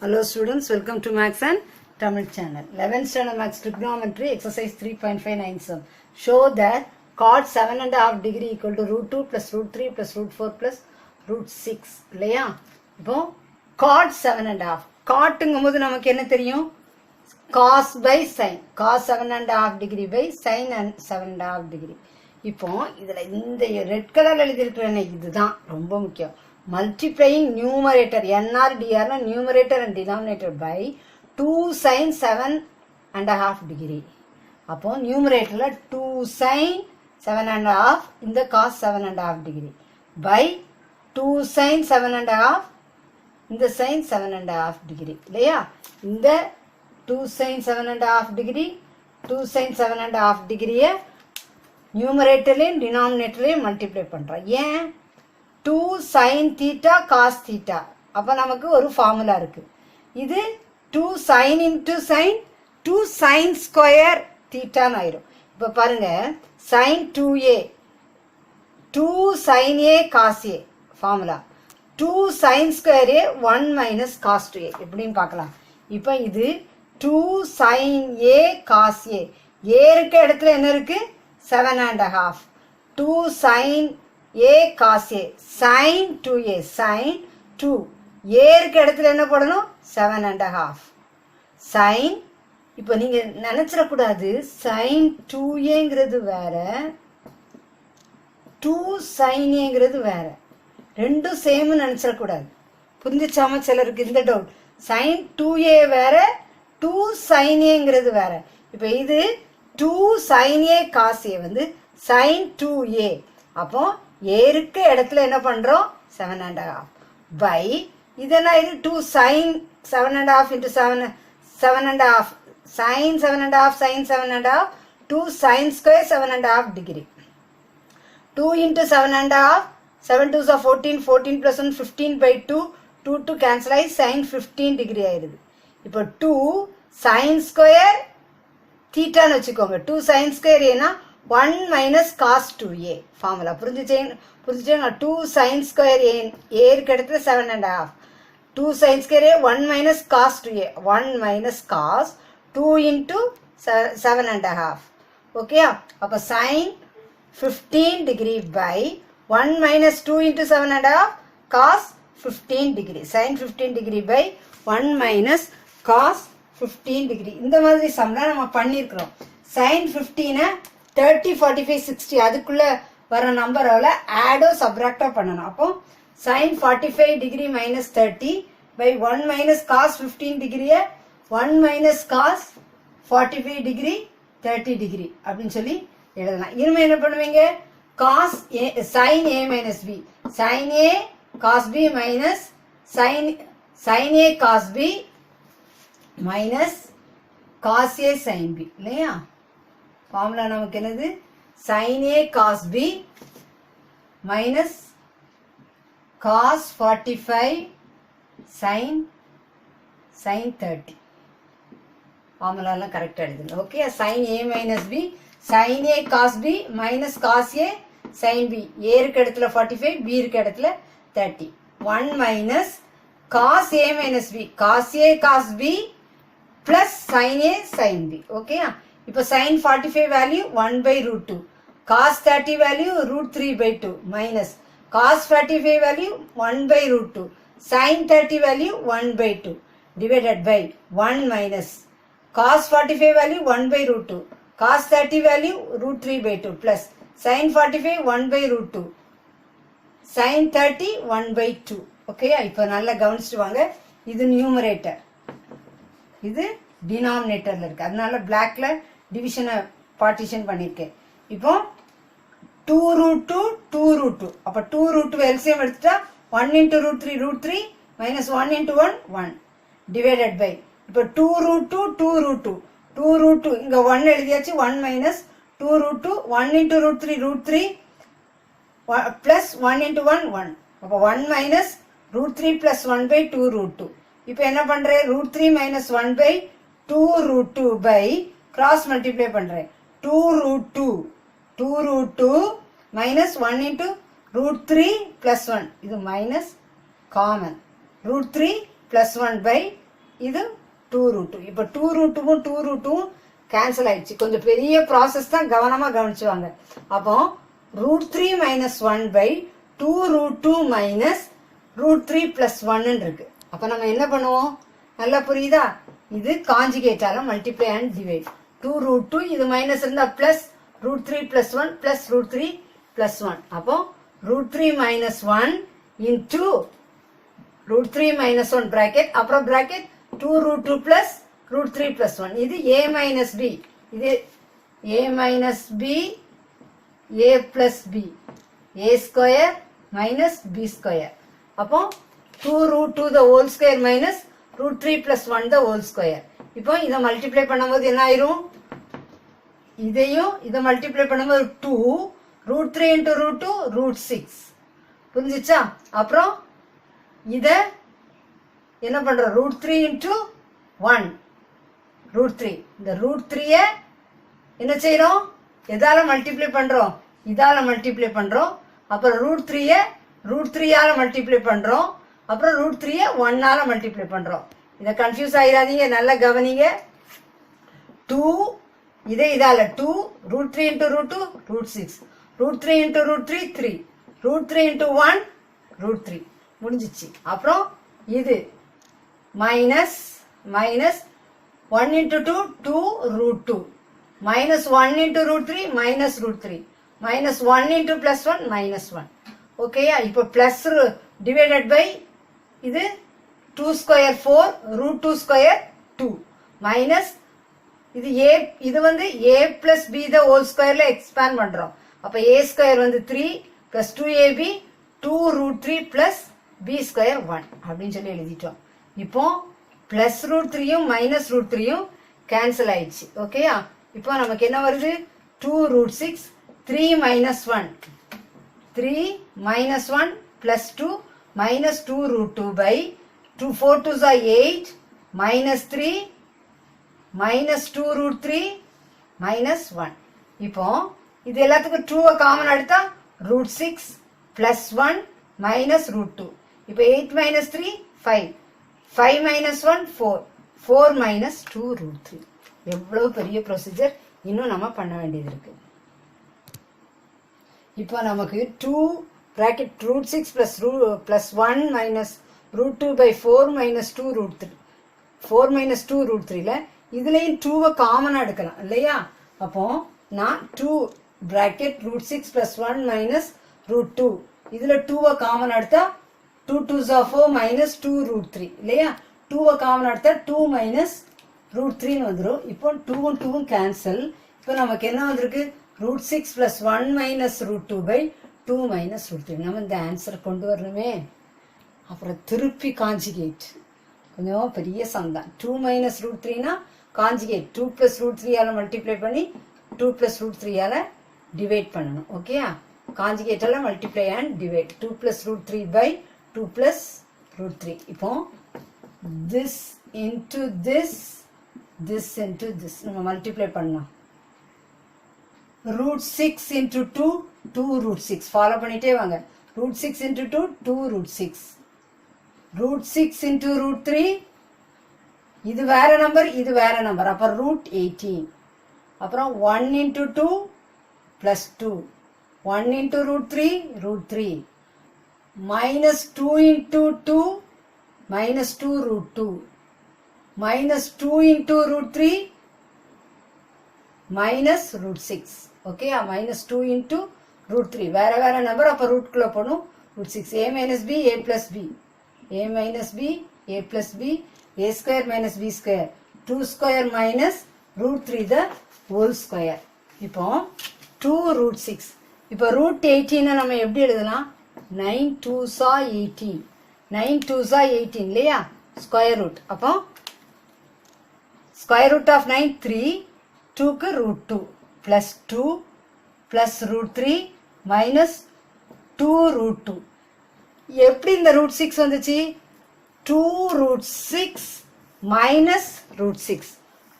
Hello students, welcome to Max and Tamil channel. 11th standard Max trigonometry exercise 3.59 sum. Show that cot 7.5 degree equal to root 2 plus root 3 plus root 4 plus root 6. இல்லையா? இப்போ cot 7.5. cotங்கும்போது நமக்கு என்ன தெரியும்? cos by sin. cos 7.5 degree by sin and 7.5 degree. இப்போ இதுல இந்த red கலர்ல எழுதியிருக்கிறேன் இதுதான் ரொம்ப முக்கியம். Multiplying numerator NR DR numerator and denominator by 2 sin 7.5 degree. அப்போ numerator 2 sin 7.5 இந்த cos 7.5 degree by 2 sin 7.5 இந்த sin 7.5 degree இல்லையா? இந்த 2 sin 7.5 degree 2 sin 7.5 degree numeratorலையும் denominatorலையும் multiply பண்றோம். ஏன்? 2 sin theta cos theta. அப்ப நமக்கு ஒரு ஃபார்முலா இருக்கு. இது 2 sin into sin 2 sin square theta ஆயிரும். இப்ப பாருங்க sin 2a 2 sin a cos a formula 2 sin square a 1 minus cos 2a எப்படின்னு பார்க்கலாம். இப்ப இது 2 sin a cos a இருக்க இடத்துல என்ன இருக்கு 7.5 2 sin a cos a sin 2a sin 2 இருக்க இடத்துல என்ன போடணும் 7.5 sin இப்போ நீங்க நினைச்சிடக்கூடாது sin 2aங்கிறது வேற 2 sin aங்கிறது வேற ரெண்டும் சேம் நினைச்சிடக்கூடாது. புரிஞ்சுச்சாம சிலருக்கு இந்த டவுட் sin 2a வேற 2 sin aங்கிறது வேற. இப்போ இது 2 sin a cos a வந்து sin 2a அப்போ ஏருக்கு இடத்துல என்ன பண்றோம் 7.5 by இதெல்லாம் இது 2 sin 7.5 into 7.5 sin 7.5 sin 7.5 2 sin square 7.5 degree 2 into 7.5 7 2s are 14 14 plus 1 15 by 2 2 to cancel ஆகி sin 15 degree ஆயிருது. இப்போ 2 sin square theta ன்னு வச்சுக்கோங்க 2 sin square ஏனா 1 minus cos 2a ஃபார்முலா புரிஞ்சுச்சேங்க 2 sin square a இருக்க இடத்துல 7.5 2 sin square a 1 minus cos 2a 1 minus cos 2 into 7.5 okay அப்ப sin 15 degree by 1 minus 2 into 7.5 cos 15 degree sin 15 degree by 1 minus cos 15 degree இந்த மாதிரி சம்லாம் நம்ம பண்ணியிருக்கிறோம். sin 15 30 45 60 அதுக்குள்ள வர நம்பரோட ஆடோ சப்ராக்டோ பண்ணணும். அப்போ sin 45 degree minus 30 by 1 minus cos 15 degree 1 minus cos 45 degree 30 degree அப்படின்னு சொல்லி எழுதலாம். இனிமே என்ன பண்ணுவீங்க cos a sin a minus b sin a cos b minus sin a cos b minus cos a sin b இல்லையா? Formula நமக்கு என்னது sin a cos b minus cos 45 sin 30 formula எல்லாம் கரெக்டா எழுதுங்க. Okay sin a minus b sin a cos b minus cos a sin b a இருக்க இடத்துல 45 b இருக்க இடத்துல 30 1 minus cos a minus b cos a cos b plus sin a sin b okay இப்போ sin 45 value 1 by root 2 cos 30 value root 3 by 2 minus cos 45 value 1 by root 2 sin 30 value 1 by 2 divided by 1 minus cos 45 value 1 by root 2 cos 30 value root 3 by 2 plus sin 45 1 by root 2 sin 30 1 by 2 okay இப்போ நல்லா கவனிச்சுட்டு வாங்க. இது numerator இது டினாமினேட்டர்ல இருக்கு அதனால பிளாக்ல டிவிஷனை partition பண்ணிருக்கேன். இப்போ 2 root 2 2 root 2 அப்ப 2 root 2 எல்சிஎம் எடுத்துட்டா 1 into root 3 root 3 minus 1 into 1 1 divided by இப்போ 2 root 2 2 root 2 2 root 2 இங்க 1 எழுதியாச்சு 1 minus 2 root 2 1 into root 3 root 3 plus 1 into 1 1 அப்ப 1 minus root 3 plus 1 by 2 root 2 இப்போ என்ன பண்றேன் root 3 minus 1 by 2 root 2 by cross multiply பண்றேன் 2 root 2 minus 1 into root 3 plus 1 இது minus common root 3 plus 1 by இது 2√2. இப்போ 2√2வும் 2√2வும் கேன்சல் ஆயிடுச்சு. கொஞ்சம் பெரிய ப்ராசஸ் தான், கவனமாக கவனிச்சுவாங்க. அப்போ √3 - 1 by 2√2 minus √3 plus 1 இருக்கு. அப்போ நம்ம என்ன பண்ணுவோம், நல்லா புரியுதா? இது காஞ்சிகேட்டால மல்டிப்ளை அண்ட் டிவைட். 2√2 இது மைனஸ் இருந்தா பிளஸ் √3 plus 1 plus √3 plus 1. அப்போ √3 minus 1 into √3 minus 1 bracket, அப்புறம் bracket 2√2 plus √3 plus 1. இது a minus b, இது a minus b, a plus b, a square minus b square. அப்போ 2√2 the whole square minus √3 plus 1 the whole square. இப்போ இதை multiply பண்ணும்போது என்ன ஆயிரும், இதையும் இதை மல்டிப்ளை பண்ணும்போது 2 √3 into √2 √6. புரிஞ்சிச்சா? அப்புறம் இதை என்ன பண்றோம், √3 into 1 √3. இந்த √3 என்ன செய்யறோம், எதால மல்டிப்ளை பண்றோம், இதால மல்டிப்ளை பண்றோம். அப்புறம் √3 √3ஆல மல்டிப்ளை பண்றோம். அப்புறம் √3 1ஆல மல்டிப்ளை பண்றோம். இதை கன்ஃபியூஸ் ஆயிடாதீங்க, நல்லா கவனிங்க. 2 இதே இதால 2 √3 into √2 √6, √3 into √3 3, √3 into 1 √3. முடிஞ்சிச்சு. அப்புறம் இது minus 1 into 2 2√2 minus 1 into √3 minus √3 minus 1 into plus 1 minus 1. ஓகேயா? இப்போ பிளஸ் டிவைடட் பை இது 2 ஸ்கொயர் 4 √2 ஸ்கொயர் 2 மைனஸ் இது a, இது வந்து a plus b the whole squareல எக்ஸ்பேண்ட் பண்றோம். அப்ப a ஸ்கொயர் வந்து 3 plus 2ab 2√3 plus b square 1 அப்படின்னு சொல்லி எழுதிட்டோம். இப்போ பிளஸ் √3யும் மைனஸ் √3யும் கேன்சல் ஆயிடுச்சு. ஓகேயா? இப்போ நமக்கு என்ன வருது, 2√6 3 minus 1 3 minus 1 plus 2 minus 2√2 by 2 4 2s are 8 minus 3 minus 2√3 minus 1. இப்போ இது எல்லாத்துக்கும் 2 காமன் எடுத்தா √6 plus 1 minus √2. இப்போ 8 minus 3 5, 5 minus 1 4, 4 minus 2√3. எவ்வளவு பெரிய ப்ரொசீஜர் இன்னும் நம்ம பண்ண வேண்டியது இருக்கு. இப்போ நமக்கு 2 bracket √6 plus 1 minus √2 by 4 minus 2√3 4 minus 2√3ல இதுலயும் 2 காமனா எடுக்கலாம் இல்லையா? அப்போ நான் 2 bracket √6 plus 1 minus √2 இதுல 2 காமனா எடுத்தா 2 2s are 4 minus 2√3 இல்லையா? 2 காமனா எடுத்தா 2 minus √3 வந்துரும். இப்போ 2வும் 2வும் கேன்சல். இப்போ நமக்கு என்ன வந்திருக்கு, √6 plus 1 minus √2 by 2 minus √3. நம்ம இந்த ஆன்சரை கொண்டு வரணுமே. அப்புறம் திருப்பி காஞ்சிகேட், கொஞ்சம் பெரிய Sampann. 2 minus √3னா conjugate 2 plus √3ஆல multiply பண்ணி 2 plus √3ஆல டிவைட் பண்ணணும். ஓகேயா? காஞ்சிகேட்டால multiply and divide 2 plus √3 by 2 plus √3. இப்போ this into this, this into this நம்ம மல்டிப்ளை பண்ணலாம். √6 into 2 2√6 ஃபாலோ பண்ணிட்டே வாங்க. √6 into 2 2√6, √6 into √3 இது வேற நம்பர், இது வேற நம்பர். அப்ப √18. அப்புறம் 1 into 2 plus 2, 1 into √3 √3 minus 2 into 2 minus 2√2 minus 2 into √3 minus √6. Okay, minus 2 into √3 வேற வேற நம்பர். அப்ப ரூட்குள்ள போகணும். √6 a minus b a plus b, a minus b a plus b, a square minus b square 2 square minus √3 the whole square. இப்போ 2√6. இப்போ √18 நம்ம எப்படி எழுதலாம், 9 2s are 18, 9 2s are 18 இல்லையா? Square root. அப்போ ஸ்கொயர் ரூட் ஆஃப் 9 3, 2க்கு √2 plus 2 plus √3 minus 2√2. எப்படி இந்த √6 வந்துச்சு, 2√6 minus √6,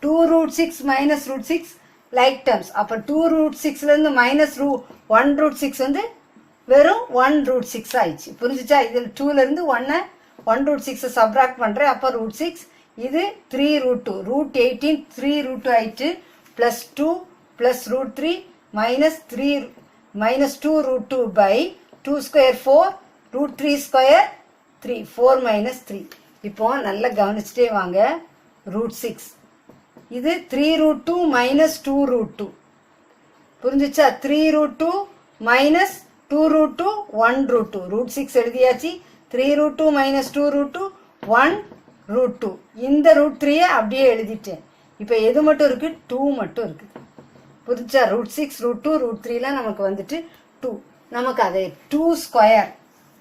2√6 minus √6 like terms. அப்ப 2√6ல இருந்து மைனஸ் 1√6 வந்து வெறும் 1√6 ஆயிடுச்சு. புரிஞ்சுச்சா? இதில் 2ல இருந்து 1 1√6 சப்ராக்ட் பண்றேன். அப்ப √6 இது 3 root 2 root 18 3 root 2 ஆயிட்டு plus 2 plus root 3 minus 3 minus 2 root 2 by 2 square 4 root 3 square 3 4 minus 3 இப்போ நல்லா கவனிச்சிட்டே வாங்க root 6 இது 3 root 2 minus 2 root 2 புரிஞ்சுச்சா 3 root 2 minus 2 root 2 1 root 2 root 6 எழுதியாச்சு 3 root 2 minus 2 root 2 1 root 2 இந்த root 3 அப்படியே எழுதிட்டேன் இப்போ எது மட்டும் இருக்கு 2 மட்டும் இருக்கு புரிஞ்சா root 6 root 2 root 3 நமக்கு வந்துட்டு 2 நமக்கு அதை 2 ஸ்கொயர்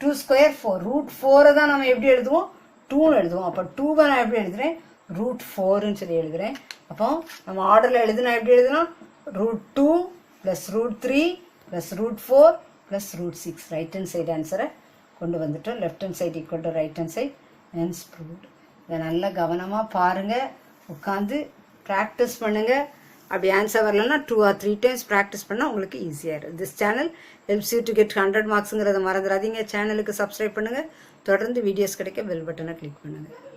2 ஸ்கொயர் 4 root 4 தான் நம்ம எப்படி எழுதுவோம் 2 எழுதுவோம் அப்போ 2 நான் எப்படி எழுதுறேன் root 4 சொல்லி எழுதுறேன் அப்போ நம்ம ஆர்டரில் எழுதுனா எப்படி எழுதணும் root 2 plus root 3 plus root 4 plus root 6 right hand side ஆன்சரை கொண்டு வந்துட்டோம் left hand side equal to right hand side hence proved இதை நல்லா கவனமாக பாருங்கள் உட்காந்து ப்ராக்டிஸ் பண்ணுங்கள் அப்படி ஆன்சர் வரலன்னா 2 or 3 times ப்ராக்டிஸ் பண்ணால் உங்களுக்கு ஈஸியாக இருக்கும் this channel helps you to get 100 marksங்கிறத மறந்துடாதீங்க சேனலுக்கு சப்ஸ்கிரைப் பண்ணுங்கள் தொடர்ந்து வீடியோஸ் கிடைக்க பெல் பட்டனை கிளிக் பண்ணுங்கள்